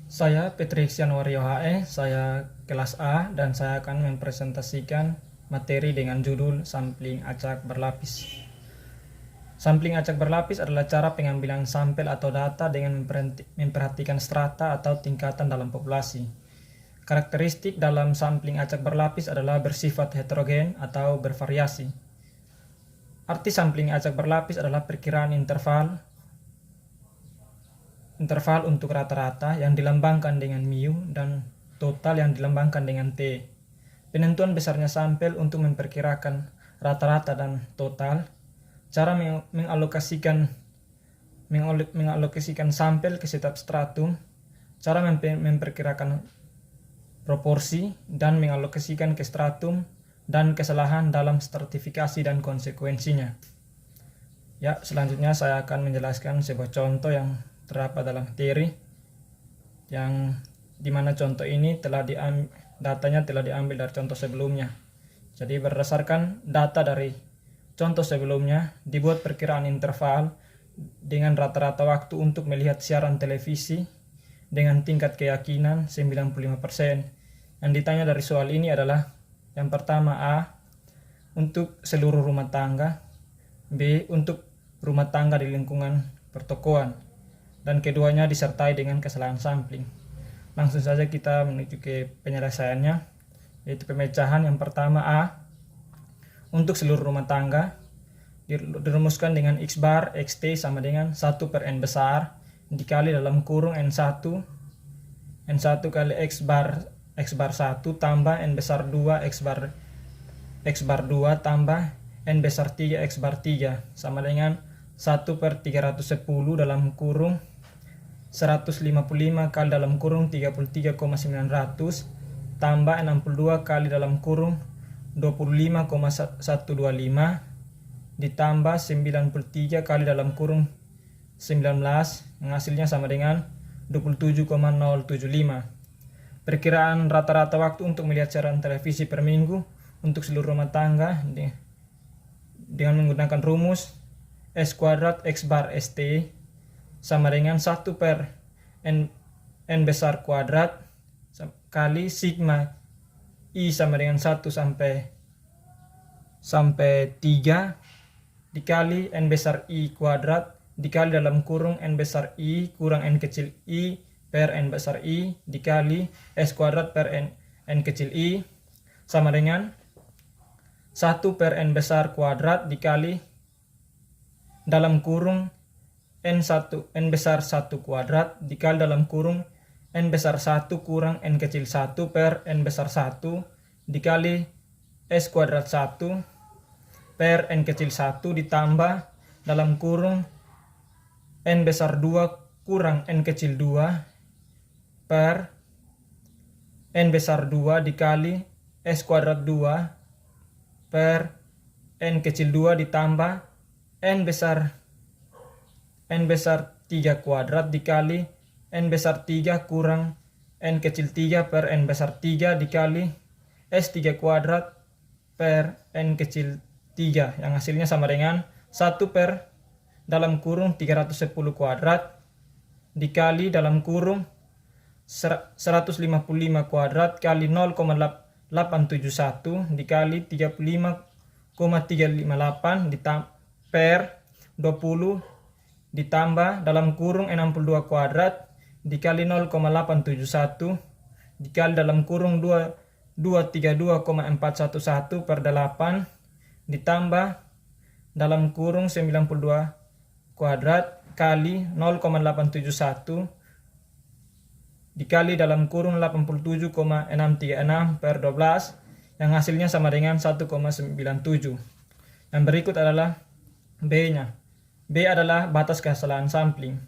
Saya Petrixian Wario HE, saya kelas A dan saya akan mempresentasikan materi dengan judul sampling acak berlapis. Sampling acak berlapis adalah cara pengambilan sampel atau data dengan memperhatikan strata atau tingkatan dalam populasi. Karakteristik dalam sampling acak berlapis adalah bersifat heterogen atau bervariasi. Arti sampling acak berlapis adalah perkiraan interval untuk rata-rata yang dilambangkan dengan mu dan total yang dilambangkan dengan t. Penentuan besarnya sampel untuk memperkirakan rata-rata dan total. Cara mengalokasikan sampel ke setiap stratum. Cara memperkirakan proporsi dan mengalokasikan ke stratum dan kesalahan dalam stratifikasi dan konsekuensinya. Ya, selanjutnya saya akan menjelaskan sebuah contoh yang terdapat dalam materi, yang dimana contoh ini datanya telah diambil dari contoh sebelumnya. Jadi berdasarkan data dari contoh sebelumnya, dibuat perkiraan interval dengan rata-rata waktu untuk melihat siaran televisi dengan tingkat keyakinan 95%. Yang ditanya dari soal ini adalah yang pertama A, untuk seluruh rumah tangga, B, untuk rumah tangga di lingkungan pertokoan, dan keduanya disertai dengan kesalahan sampling. Langsung saja kita menuju ke penyelesaiannya, yaitu pemecahan. Yang pertama A, untuk seluruh rumah tangga dirumuskan dengan x bar xt sama dengan 1 per n besar dikali dalam kurung n1 kali x bar 1 tambah n besar 2 x bar 2 tambah n besar 3 x bar 3 sama dengan 1 per 310 dalam kurung 155 kali dalam kurung 33,900 tambah 62 kali dalam kurung 25,125 ditambah 93 kali dalam kurung 19 yang hasilnya sama dengan 27,075. Perkiraan rata-rata waktu untuk melihat siaran televisi per minggu untuk seluruh rumah tangga dengan menggunakan rumus S kuadrat X bar ST sama dengan 1 per N besar kuadrat kali sigma I sama dengan 1 sampai 3 dikali N besar I kuadrat dikali dalam kurung N besar I kurang N kecil I per N besar I dikali S kuadrat per N kecil I sama dengan 1 per N besar kuadrat dikali dalam kurung N besar 1 kuadrat dikali dalam kurung N besar 1 kurang N kecil 1 per N besar 1 dikali S kuadrat 1 per N kecil 1 ditambah dalam kurung N besar 2 kurang N kecil 2 per N besar 2 dikali S kuadrat 2 per N kecil 2 ditambah N besar 3 kuadrat dikali N besar 3 kurang N kecil 3 per N besar 3 dikali S 3 kuadrat per N kecil 3 yang hasilnya sama dengan 1 per dalam kurung 310 kuadrat dikali dalam kurung 155 kuadrat kali 0,871 dikali 35,358 per 20 ditambah dalam kurung 62 kuadrat dikali 0,871 dikali dalam kurung 232,411 per 8 ditambah dalam kurung 92 kuadrat kali 0,871 dikali dalam kurung 87,636 per 12 yang hasilnya sama dengan 1,97. Yang berikut adalah B-nya. B adalah batas kesalahan sampling.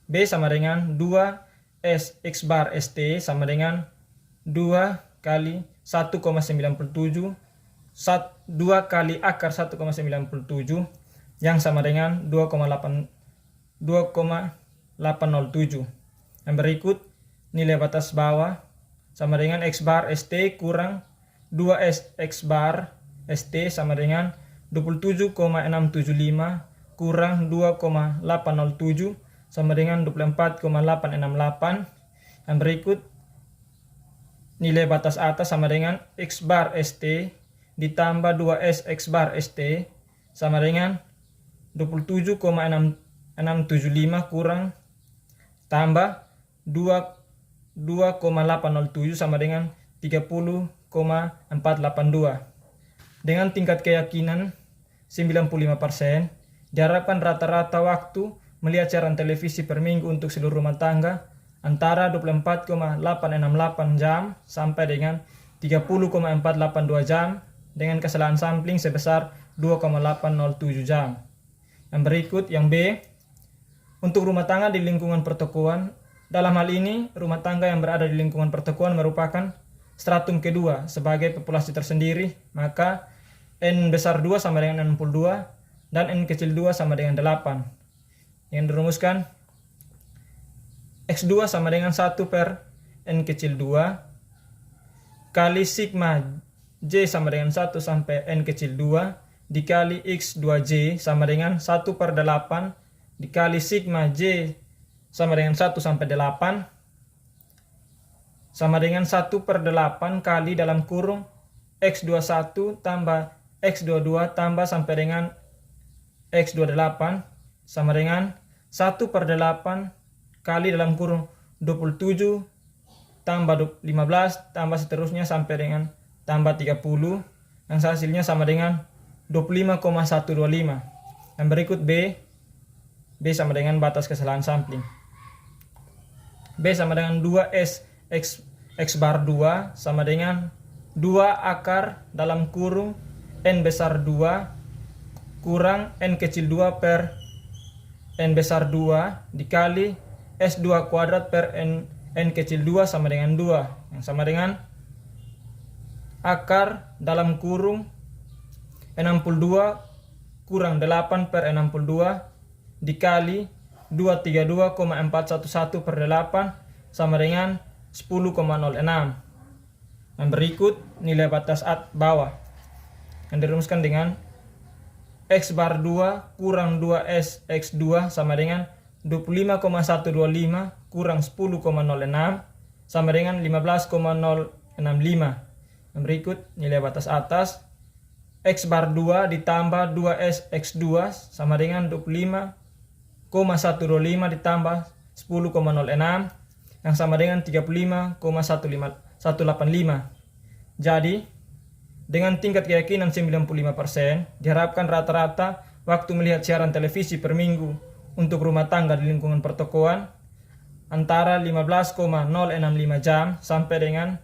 B sama dengan 2 X bar ST sama dengan 2 kali 1,97 2 kali akar 1,97 yang sama dengan 2,807. Yang berikut nilai batas bawah sama dengan X bar ST kurang 2 X bar ST sama dengan 27,675 kurang 2,807 sama dengan 24,868. Yang berikut nilai batas atas sama dengan X bar ST ditambah 2S X bar ST sama dengan 27,675 kurang tambah 2,807 sama dengan 30,482. Dengan tingkat keyakinan 95%, diharapkan rata-rata waktu melihat siaran televisi per minggu untuk seluruh rumah tangga antara 24,868 jam sampai dengan 30,482 jam dengan kesalahan sampling sebesar 2,807 jam. Yang berikut yang B, untuk rumah tangga di lingkungan pertokoan. Dalam hal ini, rumah tangga yang berada di lingkungan pertokoan merupakan stratum kedua sebagai populasi tersendiri, maka N besar 2 sama dengan 62 dan N kecil 2 sama dengan 8. Yang dirumuskan X2 sama dengan 1 per N kecil 2 kali sigma J sama dengan 1 sampai N kecil 2 dikali X2J sama dengan 1 per 8 dikali sigma J sama dengan 1 sampai 8 sama dengan 1 per 8 kali dalam kurung X21 tambah X22 tambah sampai dengan X28 sama dengan 1 per 8 kali dalam kurung 27 tambah 15 tambah seterusnya sampai dengan tambah 30 yang hasilnya sama dengan 25,125. Yang berikut B sama dengan batas kesalahan sampling. B sama dengan 2S X bar 2 sama dengan 2 akar dalam kurung N besar 2 kurang N kecil 2 per N besar 2 dikali S2 kuadrat per N kecil 2 sama dengan 2 yang sama dengan akar dalam kurung 62 kurang 8 per 62 dikali 232,411 per 8 sama dengan 10,06. Yang berikut nilai batas bawah yang dirumuskan dengan X bar 2 kurang 2S X2 sama dengan 25,125 kurang 10,06 sama dengan 15,065. Yang berikut nilai batas atas X bar 2 ditambah 2S X2 sama dengan 25,125 ditambah 10,06 yang sama dengan 35,185. Jadi dengan tingkat keyakinan 95%, diharapkan rata-rata waktu melihat siaran televisi per minggu untuk rumah tangga di lingkungan pertokoan antara 15,065 jam sampai dengan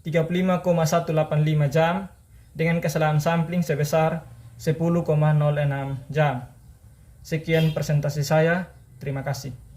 35,185 jam dengan kesalahan sampling sebesar 10,06 jam. Sekian presentasi saya. Terima kasih.